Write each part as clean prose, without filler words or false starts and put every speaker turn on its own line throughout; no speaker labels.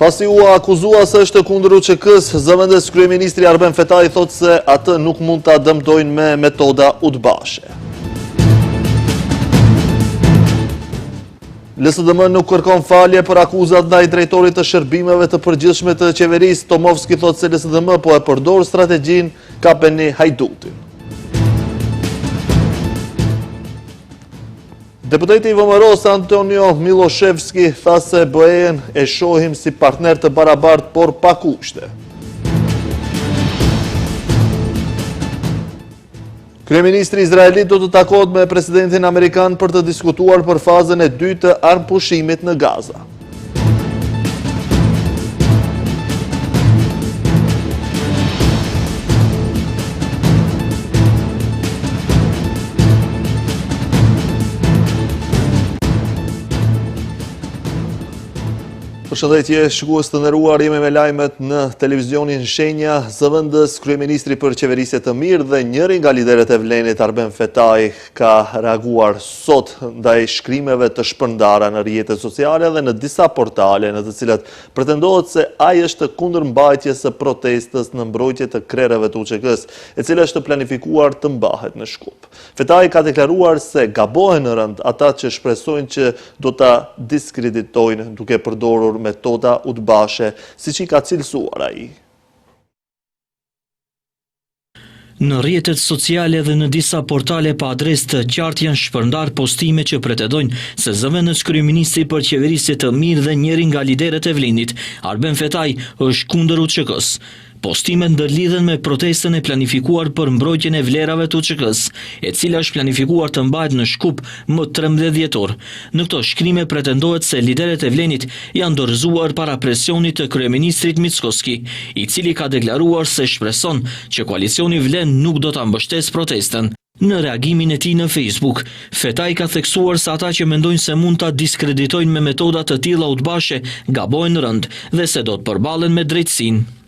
Pasi u akuzua se është kundër UÇK-s, zëvendës kryeministri Arben Fetaj thotë se atë nuk mund ta dëmtojnë me metoda udhbashe. LSDM nuk kërkon falje për akuzat ndaj drejtorit të shërbimeve të përgjithshme të qeverisë. Tomovski thotë se LSDM po e përdor strategjinë kapeni hajdutin. Deputeti i VMRO-s Antonio Miloševski tha se BE-n e shohim si partner të barabartë por pa kushte. Kryeministri izraelit do të takohet me presidentin amerikan për të diskutuar për fazën e dytë të armëpushimit në Gaza. Përshëndetje shikues të nderuar, jemi me lajmet në televizionin Shenja. Zëvendës kryeministri për qeverisje të mirë dhe njëri nga liderët e Vlenit, Arben Fetaj, ka reaguar sot ndaj shkrimeve të shpërndara në rrjetet sociale dhe në disa portale në të cilat pretendohet se ai është kundër mbajtjes së protestës në mbrojtje të krerëve të UÇK-s, e cila është planifikuar të mbahet në Shkup. Fetaj ka deklaruar se gabohen në rënd ata që shpresojnë që do ta diskreditojnë duke përdorur metoda udhbashe, siç i ka cilësuar ai.
Në rrjetet sociale dhe në disa portale pa adresë të qartë janë shpërndar postime që pretendojnë se zëvendës kryeministri për qeverisje të mirë dhe njëri nga liderët e Vlenit, Arben Fetaj, është kundër UÇK-s. Postimet ndërlidhen me protestën e planifikuar për mbrojtjen e vlerave të UÇK-s, e cila është planifikuar të mbahet në Shkup më 13 dhjetor. Në këto shkrime pretendohet se liderët e Vlenit janë dorëzuar para presionit të kryeministrit Mickoski, i cili ka deklaruar se shpreson që koalicioni Vlen nuk do ta mbështesë protestën. Në reagimin e tij në Facebook, Fetaj ka theksuar se ata që mendojnë se mund ta diskreditojnë me metoda të tilla udhbashe gabojnë rënd dhe se do të përballen me drejtësinë.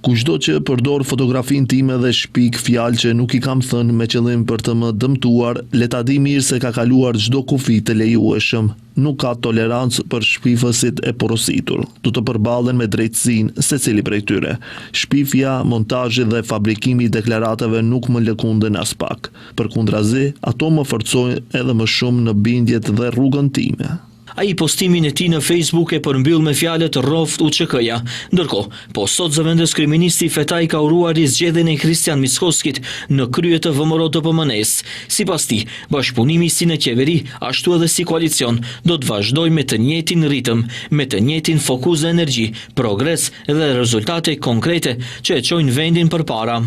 Kushdo që përdor fotografin time dhe shpik fjalë që nuk i kam thënë me qëllim për të më dëmtuar, le ta di mirë se ka kaluar çdo kufi të lejueshëm. Nuk ka tolerancë për shpifësit e porositur. Do të përballen me drejtësinë secili prej tyre. Shpifja, montazhi dhe fabrikimi i deklaratave nuk më lëkunden as pak. Përkundrazi, ato më forcojnë edhe më shumë në bindjet dhe rrugën time.
Ai postimin e tij në Facebook e përmbyll me fjalët rroft UÇK-ja. Ndërkohë, po sot zëvendës kryeministri Fetaj ka uruar rizgjedhjen e Kristian Mickoskit në krye të VMRO të PMN-s. Sipas tij, bashkëpunimi si në qeveri, ashtu edhe si koalicion, do të vazhdojë me të njëjtin ritëm, me të njëjtin fokus dhe energji, progres dhe rezultate konkrete që e çojnë vendin përpara.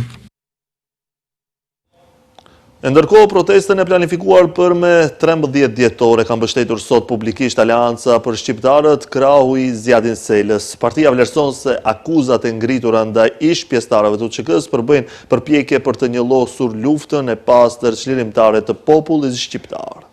Ndërkohë, protestën e planifikuar për me 13 dhjetore ka mbështetur sot publikisht Aleanca për shqiptarët, krahu i Zjadin Selës. Partia vlerëson se akuzat e ngritura ndaj ish pjesëtarëve të UÇK-s përbëjnë përpjekje për të njëllosur luftën e pastër çlirimtare të popullit shqiptar.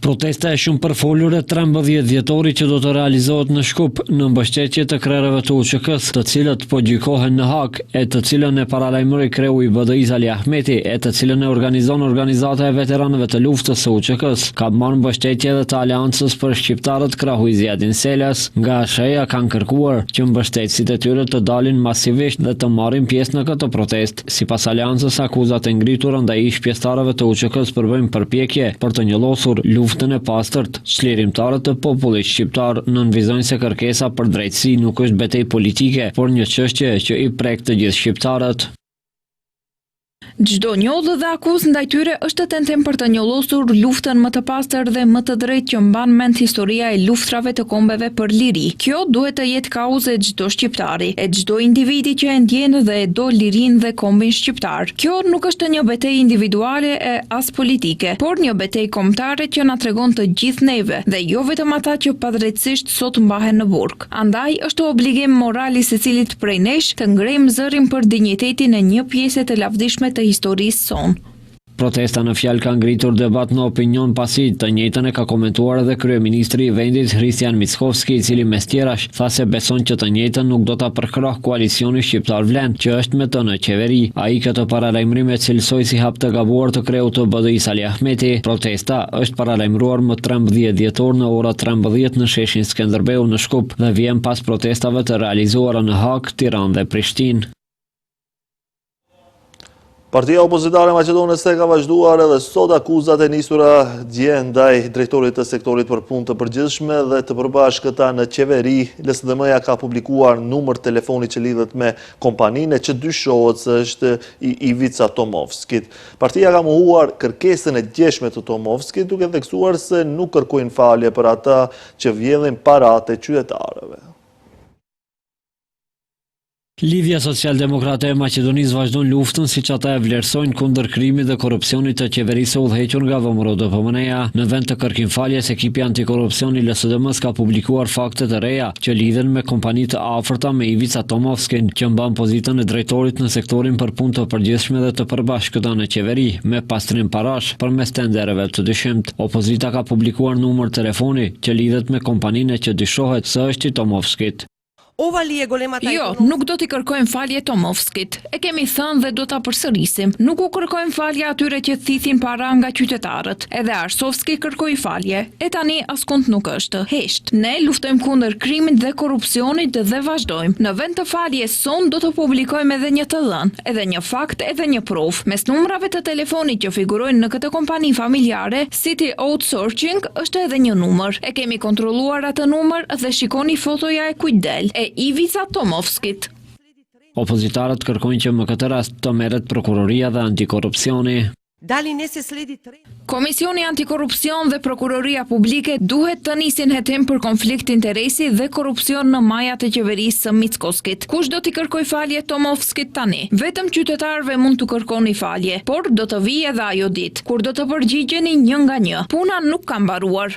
Protesta e shumë përfolur e 13 dhjetori që do të realizohet në Shkup në mbështetje të krerëve të UÇK-s, të cilët po gjykohen në Hag, e të cilën e paralajmëroi kreu i BDI-s Ali Ahmeti, e të cilën e organizon organizata e veteranëve të luftës së UÇK-s, ka marrë mbështetje edhe të Aleancës për shqiptarët krahu i Zjadin Selës. Nga SHE-ja kanë kërkuar që mbështetësit e tyre të dalin masivisht dhe të marrin pjesë në këtë protestë. Sipas Aleancës, akuzat e ngritura ndaj ish pjesëtarëve të UÇK-s përbëjnë përpjekje për të njëllosur luftën e pastërt. Çlirimtarët të popullit shqiptar nënvizojnë se kërkesa për drejtësi nuk është betejë politike, por një çështje që i prek të gjithë shqiptarët.
Çdo njollë dhe akuzë ndaj tyre është tentim për të njollosur luftën më të pastër dhe më të drejtë që mban mend historia e luftrave të kombeve për liri. Kjo duhet të jetë kauzë e çdo shqiptari, e çdo individi që e ndjen dhe e do lirinë dhe kombin shqiptar. Kjo nuk është një betejë individuale e as politike, por një betejë kombëtare që na tregon të gjithë neve dhe jo vetëm ata që padrejtësisht sot mbahen në burg. Andaj është obligim moral i secilit prej nesh të ngrejmë zërin për dinjitetin e një pjese të lavdishme të historisë sonë.
Protesta në fjalë ka ngritur debat në opinion pasi të njëjtën e ka komentuar edhe kryeministri i vendit Hristijan Mickovski, i cili mes tjerash tha se beson që të njëjtën nuk do ta përkrah koalicioni shqiptar Vlen, që është me të në qeveri. Ai këtë paralajmërim e cilësoi si hap të gabuar të kreut të BDI Sali Ahmeti. Protesta është paralajmëruar më 13 dhjetor në ora 13 në sheshin Skënderbeu në Shkup dhe vjen pas protestave të realizuara në Hak, Tiranë dhe Prishtinë.
Partia opozitare Maqedones ka vazhduar edhe sot akuzat e nisura dje ndaj drejtorit të sektorit për punë të përgjithshme dhe të përbashkëta në qeveri. LSDM-ja ka publikuar numër telefoni që lidhet me kompaninë që dyshohet se është i Ivica Tomovskit. Partia ka mohuar kërkesën e djeshme të Tomovskit, duke theksuar se nuk kërkojnë falje për ata që vjedhin paratë e qytetarëve.
Lidhja Social-Demokrate e Maqedonisë vazhdon luftën siç ata e vlerësojnë kundër krimit dhe korrupsionit të qeverisë së udhëhequr nga VMRO-DPMN-ja. Në vend të kërkimfaljes, ekipi antikorrupsioni i LSDM-s ka publikuar fakte të reja që lidhen me kompani të afërta me Ivica Tomovskin, që mban pozitën e drejtorit në sektorin për punë të përgjithshme dhe të përbashkëta në qeveri, me pastrim parash përmes tendereve të dyshimt. Opozita ka publikuar numër telefoni që lidhet me kompaninë që dyshohet se është i Tomovskit.
Jo, nuk do t'i kërkojmë falje Tomovskit. E kemi thënë dhe do t'a përsërisim. Nuk u kërkojmë falje atyre që thithin para nga qytetarët. Edhe Arsovski kërkoi falje. E tani askund nuk është. Hesht. Ne luftojmë kundër krimit dhe korrupsionit dhe vazhdojmë. Në vend të faljes son do të publikojmë edhe një të dhënë, edhe një fakt, edhe një provë. Mes numrave të telefonit që figurojnë në këtë kompani familjare, City Outsourcing është edhe një numër. E kemi kontrolluar atë numër dhe shikoni fotoja e kujt del. E Ivica Tomovskit.
Opozitarët kërkojnë që më këtë rast të merret prokuroria dhe antikorrupsioni.
Komisioni Antikorrupsion dhe Prokuroria Publike duhet të nisin hetim për konflikt interesi dhe korrupsion në majat e qeverisë së Mickovskit. Kush do t'i kërkoj falje Tomovskit tani? Vetëm qytetarëve mund t'u kërkoni falje, por do të vijë edhe ajo ditë, kur do të përgjigjeni një nga një. Puna nuk ka mbaruar.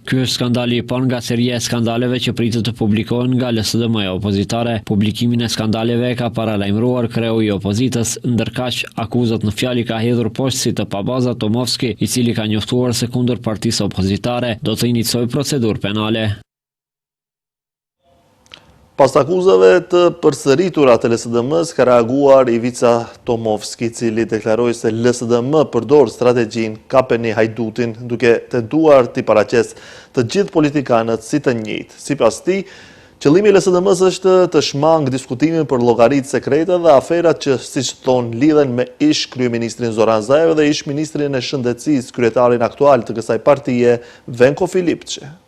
Ky është skandali i parë nga seria e skandaleve që pritet të publikohen nga LSDM-ja opozitare. Publikimin e skandaleve ka paralajmëruar kreu i opozitës, ndërkaq akuzat në fjalë ka hedhur poshtë si të pabaza Tomovski, i cili ka njoftuar se kundër partisë opozitare do të iniciojë procedurë penale.
Pas akuzave të përsëritura të LSDM-s ka reaguar Ivica Tomovski, i cili deklaroi se LSDM përdor strategjinë kapeni hajdutin, duke tentuar t'i paraqes të gjithë politikanët si të njëjtë. Sipas tij, qëllimi i LSDM-s është të shmangë diskutimin për llogaritë sekrete dhe aferat që, siç thonë, lidhen me ish kryeministrin Zoran Zaev dhe ish ministrin e shëndetësisë, kryetarin aktual të kësaj partie, Venko Filipçe.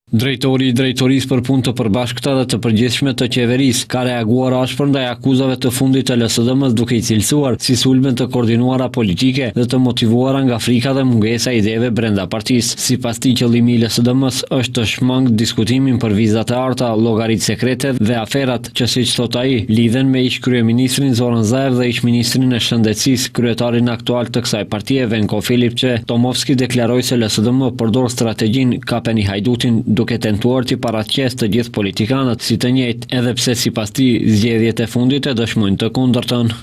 Drejtori i Drejtorisë për punë të përbashkëta dhe të përgjithshme të qeverisë ka reaguar ashpër ndaj akuzave të fundit të LSDM-s, duke i cilësuar si sulme të koordinuara politike dhe të motivuara nga frika dhe mungesa e ideve brenda partisë. Sipas tij, qëllimi i LSDM-s është të shmangë diskutimin për vizat e arta, llogaritë sekrete dhe aferat që, siç thot ai, lidhen me ish kryeministrin Zoran Zaev dhe ish ministrin e shëndetësisë, kryetarin aktual të kësaj partie, Venko Filipçe. Tomovski deklaroi se LSDM përdor strategjinë kapeni hajdutin, duke tentuar t'i paraqes të gjithë politikanët si të njëjtë, edhe pse sipas tij zgjedhjet e fundit e dëshmojnë të kundërtën.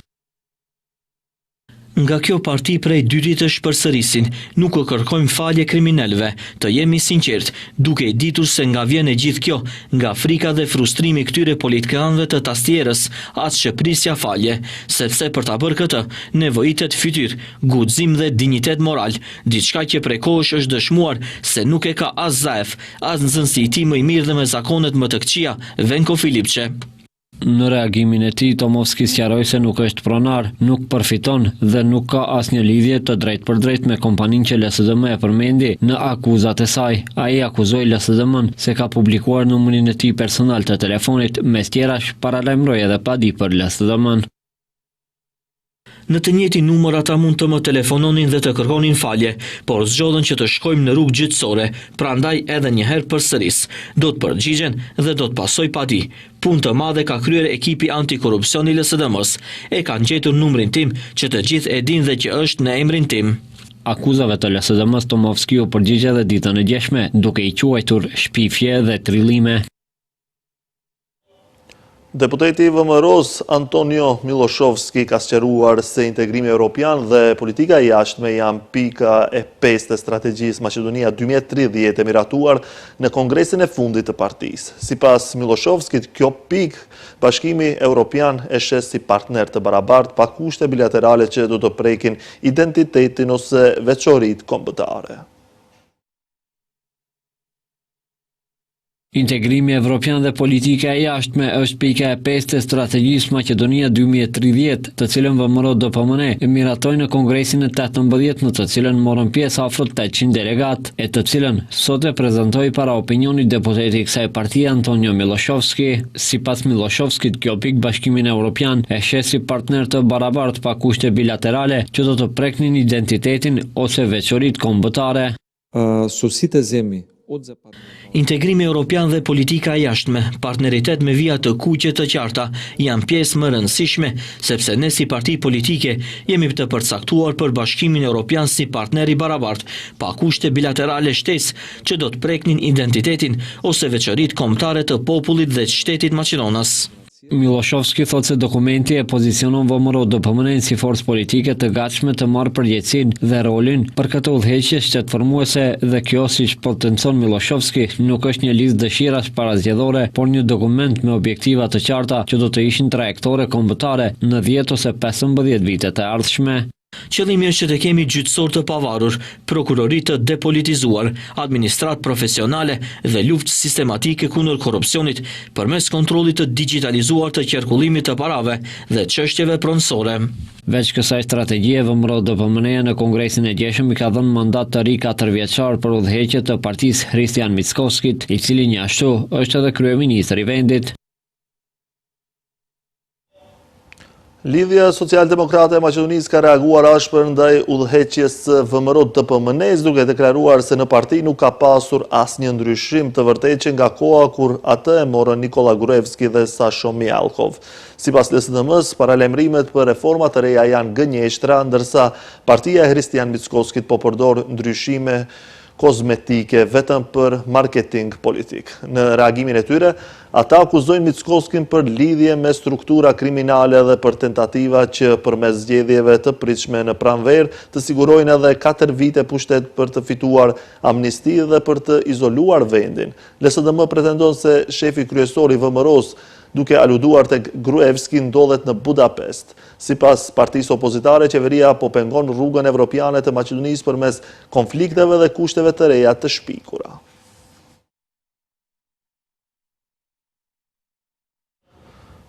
Nga kjo parti prej dyrit të shpërsërisin, nuk kërkojmë falje kriminalëve, të jemi sinqert, duke i ditur se nga vjen e gjithë kjo, nga frika dhe frustrimi këtyre politikanëve të tastierës, as që prisja falje, sepse për ta bërë këtë, nevojitet fytyrë, guxim dhe dinjitet moral, diçka që prej kohësh është dëshmuar se nuk e ka as Zaev, as nxënësi i tij më i mirë dhe me zakonet më të këqija, Venko Filipçe.
Në reagimin e tij, Tomovski sqaroi se nuk është pronar, nuk përfiton dhe nuk ka asnjë lidhje të drejtë për drejtë me kompaninë që LSDM e përmendi në akuzat e saj. Ai akuzoi LSDM-n se ka publikuar numrin e tij personal të telefonit, mes tjerash paralajmëroi edhe padi për LSDM-n.
Në të njëjtin numër ata mund të më telefononin dhe të kërkonin falje, por zgjodhen që të shkojmë në rrugë gjyqësore, prandaj edhe një herë përsëris. Do të përgjigjen dhe do të pasoj padi. Punë të madhe ka kryer ekipi antikorrupsion i LSDM-s. E kanë gjetur numrin tim që të gjithë e dinë dhe që është në emrin tim.
Akuzave të LSDM-s, Tomovski u përgjigje edhe ditën e djeshme, duke i quajtur shpifje dhe trillime.
Deputeti VMRO-s Antonio Miloshovski ka sqaruar se integrimi evropian dhe politika e jashtme janë pika e 5 të strategjisë Maqedonia 2030 e miratuar në kongresin e fundit të partisë. Sipas Miloshovskit, kjo pikë Bashkimi Evropian e shes si partner të barabartë pa kushte bilaterale që do të prekin identitetin ose veçoritë kombëtare.
Integrimi evropian dhe politika e jashtme është pika e 5 të strategjisë Maqedonia 2030, të cilën VMRO DPMN e miratoi në kongresin e 18, në të cilën morën pjesë afro 800 delegat, e të cilën sot e prezantoi para opinionit deputeti i kësaj partie Antonio Miloshovski. Sipas Miloshovskit, kjo pikë Bashkimin Evropian e shes si partner të barabartë pa kushte bilaterale që do të preknin identitetin ose veçoritë kombëtare.
Sositë e zemi
Integrimi europian dhe politika e jashtme, partneritet me vija të kuqe të qarta, janë pjesë më rëndësishme, sepse ne si parti politike jemi të përcaktuar për Bashkimin Evropian si partneri barabartë, pa kushte bilaterale shtesë që do të preknin identitetin ose veçoritë kombëtare të popullit dhe të shtetit Maqedonas.
Miloshovski thot se dokumenti e pozicionon VMRO DPMN si forcë politike të gatshme të marrë përgjegjësinë dhe rolin për këtë udhëheqje shtetformuese dhe kjo, siç potencon Miloshovski, nuk është një listë dëshirash parazgjedhore, por një dokument me objektiva të qarta që do të ishin trajektore kombëtare në 10 ose 15 vitet e ardhshme.
Qëllimi është që të kemi gjyqësor të pavarur, prokurori të depolitizuar, administrat profesionale dhe luftë sistematike kundër korrupsionit përmes kontrollit të digitalizuar të qarkullimit të parave dhe çështjeve pronësore.
Veç kësaj strategjie, VMRO DPMN në kongresin e gjeshëm i ka dhënë mandat të ri 4 vjeçar për udhëheqje të partisë Hristijan Mickoskit, i cili njashtu është edhe kryeministri i vendit.
Lidhja Social-Demokrate e Maqedonisë ka reaguar ashpër ndaj udhëheqjes së VMRO DPMN-s, duke deklaruar se në parti nuk ka pasur asnjë ndryshim të vërtetë nga koha kur atë e morën Nikola Gruevski dhe Sasho Mialkov. Sipas LSDM-s, paralajmërimet për reforma të reja janë gënjeshtra, ndërsa partia e Hristijan Mickoskit po përdor ndryshime kozmetike vetëm për marketing politik. Në reagimin e tyre, ata akuzojnë Mickoskin për lidhje me struktura kriminale dhe për tentativa që përmes zgjedhjeve të pritshme në pranverë të sigurojnë edhe 4 vite pushtet për të fituar amnisti dhe për të izoluar vendin. LSDM pretendon se shefi kryesor i VMRO-s, duke aluduar tek Gruevski, ndodhet në Budapest. Sipas partisë opozitare, qeveria po pengon rrugën evropiane të Maqedonisë përmes konflikteve dhe kushteve të reja të shpikura.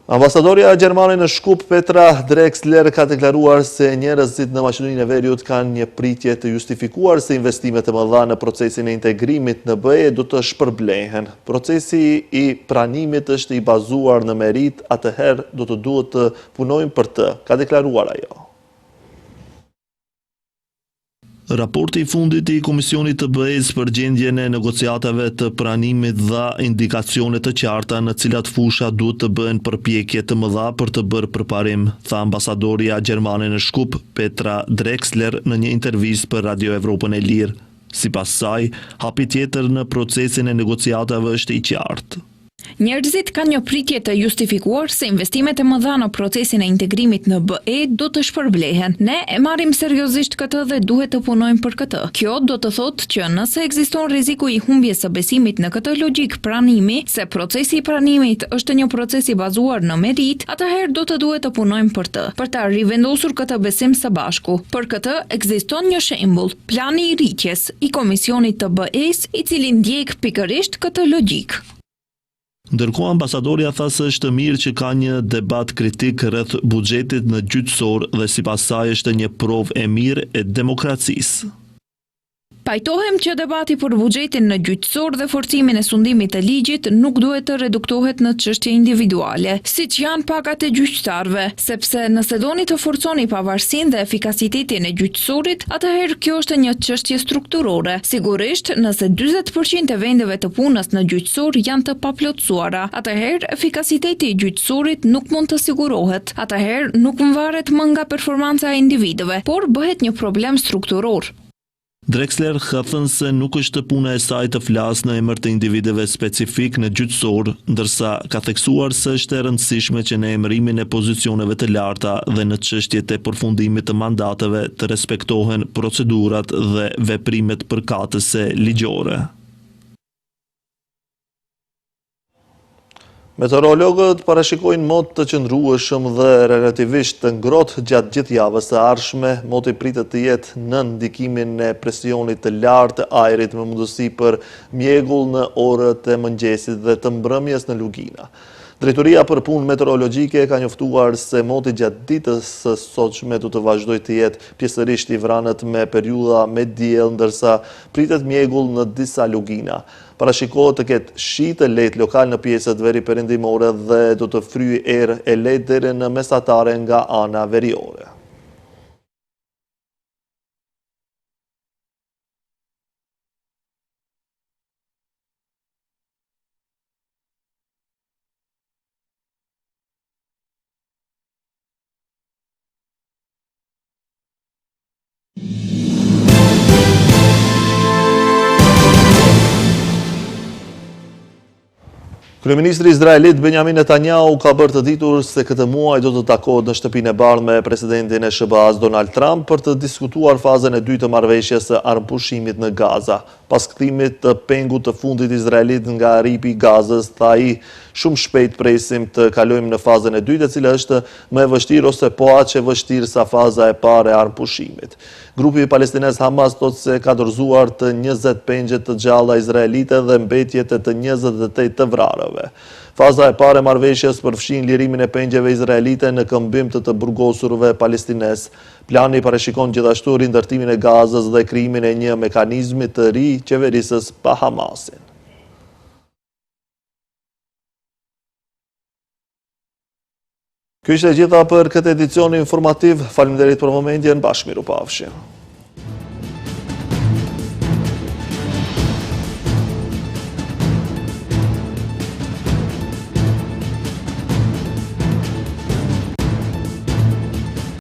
Ambasadorja gjermane në Shkup, Petra Drexler, ka deklaruar se njerëzit në Maqedoninë e Veriut kanë një pritje të justifikuar se investimet e mëdha në procesin e integrimit në BE do të shpërblehen. Procesi i pranimit është i bazuar në merit, atëherë do të duhet të punojmë për të, ka deklaruar ajo.
Raporti i fundit i Komisionit të BE-s për gjendjen e negociatave të pranimit dha indikacione të qarta në cilat fusha duhet të bëhen përpjekje të mëdha për të bërë përparim, tha ambasadorja gjermane në Shkup, Petra Drexler, në një intervistë për Radio Evropën e Lirë. Sipas saj, hapi tjetër në procesin e negociatave është i qartë.
Njerëzit kanë një pritje të justifikuar se investimet e mëdha në procesin e integrimit në BE do të shpërblehen. Ne e marrim seriozisht këtë dhe duhet të punojmë për këtë. Kjo do të thotë që nëse ekziston rreziku i humbjes së besimit në këtë logjik pranimi, se procesi i pranimit është një proces i bazuar në merit, atëherë do të duhet të punojmë për të, për ta rivendosur këtë besim së bashku. Për këtë ekziston një shembull, plani i rritjes i Komisionit të BE-s, i cili ndjek pikërisht këtë logjik.
Ndërkohë, ambasadorja tha se është mirë që ka një debat kritik rreth buxhetit në gjyqësor dhe sipas saj është një provë e mirë e demokracisë.
Pajtohem që debati për buxhetin në gjyqësor dhe forcimin e sundimit të ligjit nuk duhet të reduktohet në çështje individuale, siç janë pagat e gjyqtarëve, sepse nëse doni të forconi pavarësinë dhe efikasitetin e gjyqësorit, atëherë kjo është një çështje strukturore. Sigurisht, nëse 40% e vendeve të punës në gjyqësor janë të paplotësuara, atëherë efikasiteti i gjyqësorit nuk mund të sigurohet. Atëherë nuk varet më nga performanca e individëve, por bëhet një problem strukturor.
Drexler ka thënë se nuk është puna e saj të flasë në emër të individeve specifik në gjyqësor, ndërsa ka theksuar se është e rëndësishme që në emërimin e pozicioneve të larta dhe në çështjet e përfundimit të mandateve të respektohen procedurat dhe veprimet përkatëse ligjore.
Meteorologët parashikojnë mot të qëndrueshëm dhe relativisht të ngrohtë gjatë gjithë javës së ardhshme. Moti pritet të jetë në ndikimin e presionit të lartë të ajrit me mundësi për mjegull në orët e mëngjesit dhe të mbrëmjes në lugina. Drejtoria për punë meteorologjike ka njoftuar se moti gjatë ditës së sotshme do të vazhdojë të jetë pjesërisht i vranët me periudha me diell, ndërsa pritet mjegull në disa lugina. Parashikohet të ketë shi të lehtë lokal në pjesët veriperëndimore dhe do të fryjë erë e lehtë deri në mesatare nga ana veriore. Kryeministri izraelit Benjamin Netanyahu ka bërë të ditur se këtë muaj do të takohet në shtëpinë e bardhë me presidentin e SBA-s Donald Trump për të diskutuar fazën e dytë të marrëveshjes së armëpushimit në Gaza. Pas kthimit të pengut të fundit izraelit nga ripi i Gazës, tha ai, shumë shpejt presim të kalojmë në fazën e dytë, e cila është më e vështirë ose po aq e vështirë sa faza e parë e armëpushimit. Grupi palestinez Hamas thotë se ka dorëzuar të 20 pengje të gjalla izraelite dhe mbetjet e të 28 të vrarëve. Faza e parë e marrëveshjes përfshin lirimin e pengjeve izraelite në këmbim të burgosurve palestinez. Plani parashikon gjithashtu rindërtimin e Gazës dhe krijimin e një mekanizmi të ri qeverisës pa Hamasin. Kjo ishte gjitha për këtë edicion informativ. Faleminderit për momentjen, bashkë miru pafshim.